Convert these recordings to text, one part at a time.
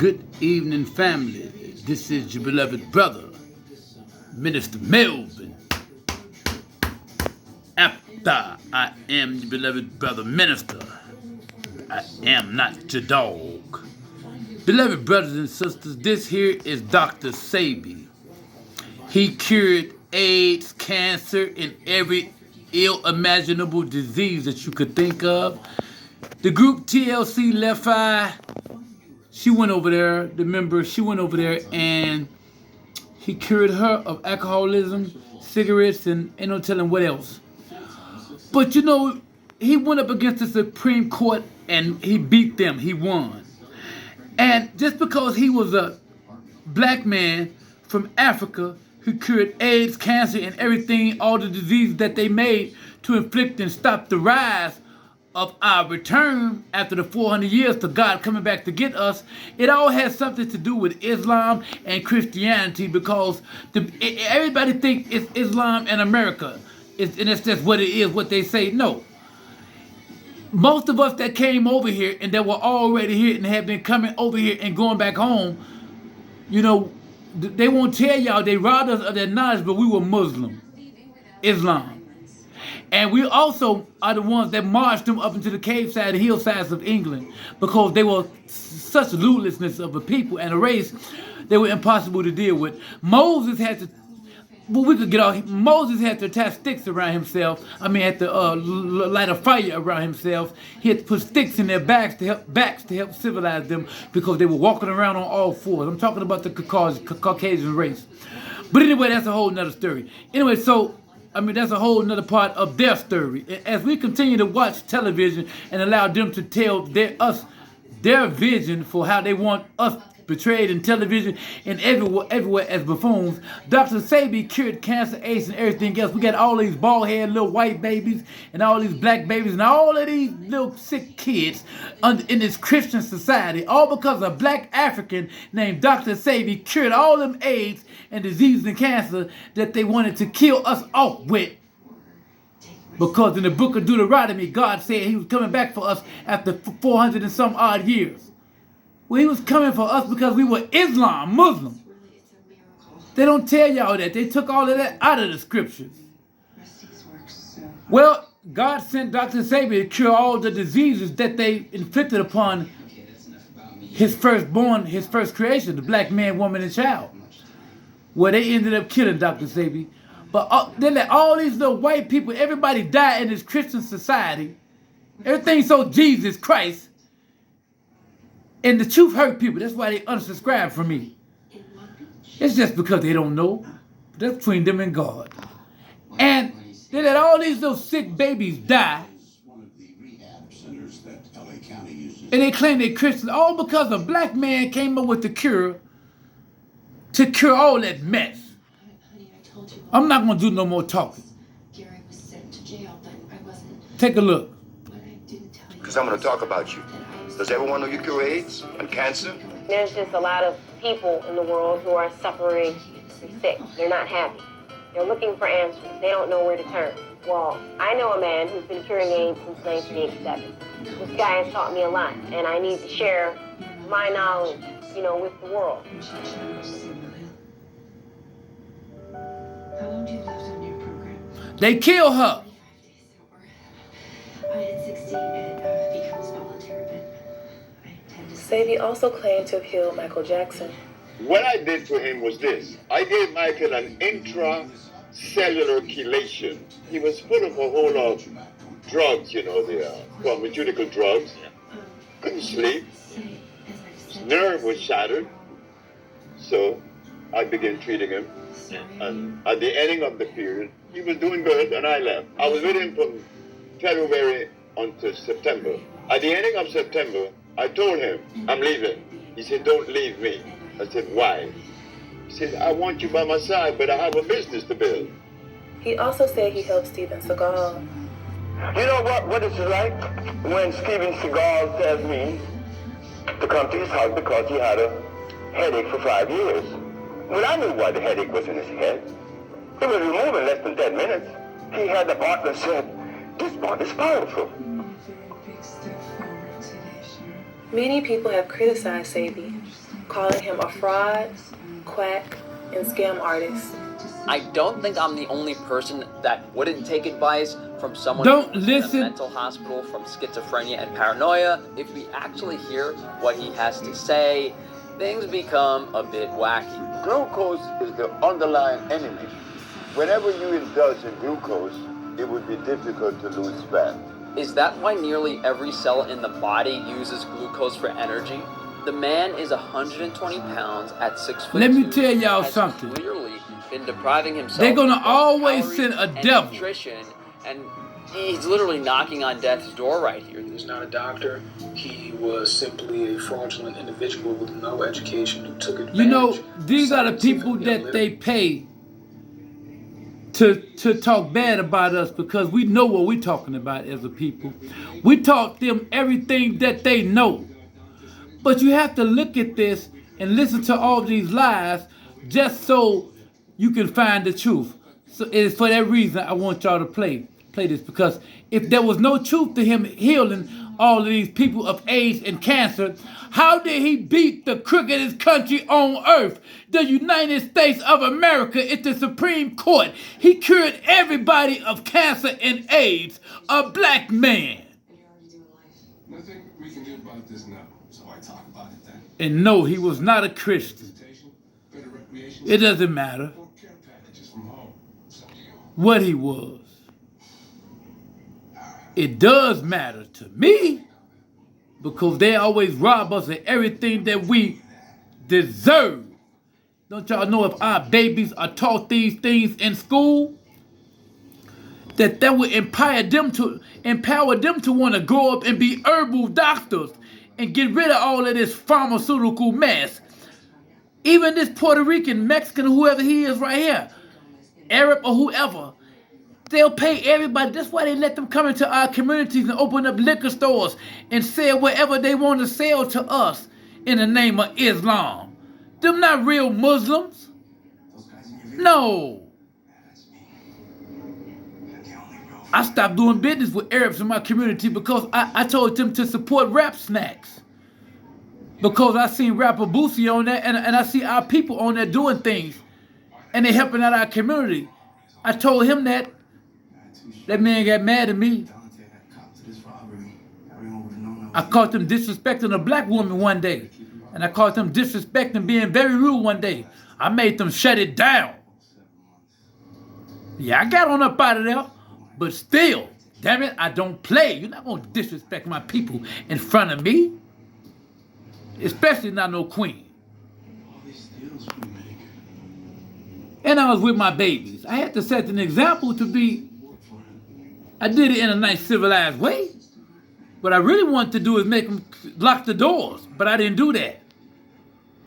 Good evening, family. This is your beloved brother, Minister Melvin Apdta. I am your beloved brother, Minister. I am not your dog. Beloved brothers and sisters, this here is Dr. Sebi. He cured AIDS, cancer, and every ill imaginable disease that you could think of. The group TLC Left Eye, she went over there, the member, she went over there and he cured her of alcoholism, cigarettes, and ain't no telling what else. But you know, he went up against the Supreme Court and he beat them, he won. And just because he was a black man from Africa who cured AIDS, cancer, and everything, all the diseases that they made to inflict and stop the rise of our return after the 400 years to God coming back to get us, it all has something to do with Islam and Christianity, because everybody thinks it's Islam and America. And it's just what it is, what they say. No. Most of us that came over here and that were already here and have been coming over here and going back home, you know, they won't tell y'all they robbed us of their knowledge, but we were Muslim, Islam. And we also are the ones that marched them up into the cave side, the hillsides of England, because they were such lawlessness of a people and a race, they were impossible to deal with. Moses had to, well, we could get off. Moses had to attach sticks around himself. Had to light a fire around himself. He had to put sticks in their backs to help civilize them, because they were walking around on all fours. I'm talking about the Caucasian race. But anyway, that's a whole nother story. Anyway, so that's a whole nother part of their story. As we continue to watch television and allow them to tell their vision for how they want us portrayed in television and everywhere as buffoons, Dr. Sebi cured cancer, AIDS, and everything else. We got all these bald-headed little white babies and all these black babies and all of these little sick kids in this Christian society, all because a black African named Dr. Sebi cured all them AIDS and diseases and cancer that they wanted to kill us off with. Because in the book of Deuteronomy, God said he was coming back for us after 400 and some odd years. Well, he was coming for us because we were Islam, Muslim. They don't tell y'all that. They took all of that out of the scriptures. Well, God sent Dr. Sebi to cure all the diseases that they inflicted upon his firstborn, his first creation, the black man, woman, and child. Well, they ended up killing Dr. Sebi. But they let all these little white people, everybody die in this Christian society. Everything's so Jesus Christ. And the truth hurt people. That's why they unsubscribe from me. It's just because they don't know. That's between them and God. And they let all these little sick babies die. And they claim they're Christians, all because a black man came up with the cure to cure all that mess. I'm not going to do no more talking. Take a look. Because I'm going to talk about you. Does everyone know you cure AIDS and cancer? There's just a lot of people in the world who are suffering and sick. They're not happy. They're looking for answers. They don't know where to turn. Well, I know a man who's been curing AIDS since 1987. This guy has taught me a lot, and I need to share my knowledge, with the world. How long do you left on your program? They kill her. At 16, it becomes voluntary, but I tend to... Sebi also claimed to have healed Michael Jackson. What I did for him was this. I gave Michael an intracellular chelation. He was full of a whole lot of drugs, the pharmaceutical drugs. Couldn't sleep. His nerve was shattered. So I began treating him. And at the ending of the period, he was doing good and I left. I was with him from February until September. At the ending of September, I told him, I'm leaving. He said, don't leave me. I said, why? He said, I want you by my side, but I have a business to build. He also said he helped Steven Seagal. You know what it's like when Steven Seagal tells me to come to his house because he had a headache for 5 years. Well, I knew why the headache was in his head. It was removed in less than 10 minutes. He had the partner said, this bond is powerful. Many people have criticized Sebi calling him a fraud, quack, and scam artist. I don't think I'm the only person that wouldn't take advice from someone Don't who's listen. in a mental hospital from schizophrenia and paranoia. If we actually hear what he has to say, things become a bit wacky. Glucose is the underlying enemy. Whenever you indulge in glucose, it would be difficult to lose fat. Is that why nearly every cell in the body uses glucose for energy? The man is 120 pounds at 6 foot. Let me 2, tell y'all has something. Clearly been depriving himself. They're gonna of always calories send a and devil. nutrition, and he's literally knocking on death's door right here. He was not a doctor. He was simply a fraudulent individual with no education who took advantage. You know, these are the people that they pay to talk bad about us because we know what we're talking about as a people. We taught them everything that they know. But you have to look at this and listen to all these lies just so you can find the truth. So it is for that reason I want y'all to play this, because if there was no truth to him healing all of these people of AIDS and cancer, how did he beat the crookedest country on earth, the United States of America, at the Supreme Court? He cured everybody of cancer and AIDS, a black man. Nothing we can do about this now, so I talk about it then. And no, he was not a Christian. It doesn't matter what he was. It does matter to me because they always rob us of everything that we deserve. Don't y'all know if our babies are taught these things in school, that would empower them to want to grow up and be herbal doctors and get rid of all of this pharmaceutical mess. Even this Puerto Rican, Mexican, whoever he is right here, Arab or whoever, they'll pay everybody. That's why they let them come into our communities and open up liquor stores and sell whatever they want to sell to us in the name of Islam. Them not real Muslims. No. I stopped doing business with Arabs in my community because I told them to support rap snacks. Because I seen rapper Boosie on there and I see our people on there doing things. And they helping out our community. I told him that. That man got mad at me. I caught them disrespecting a black woman one day. And I caught them disrespecting being very rude one day. I made them shut it down. Yeah, I got on up out of there. But still, damn it, I don't play. You're not going to disrespect my people in front of me. Especially not no queen. And I was with my babies. I had to set an example to be. I did it in a nice civilized way. What I really wanted to do is make them lock the doors. But I didn't do that.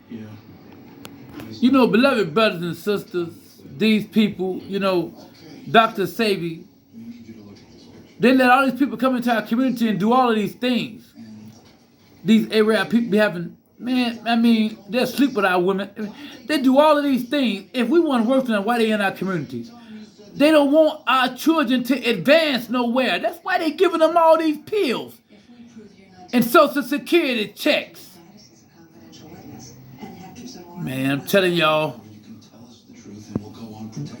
You know, beloved brothers and sisters, these people, you know, Dr. Sebi, they let all these people come into our community and do all of these things. These Arab people be having, man, I mean, they'll sleep with our women. They do all of these things. If we want to work for them, why they in our communities? They don't want our children to advance nowhere. That's why they giving them all these pills and Social Security checks. Man, I'm telling y'all,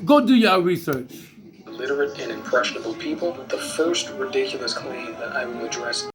go do y'all research. Literate and impressionable people, the first ridiculous claim that I will address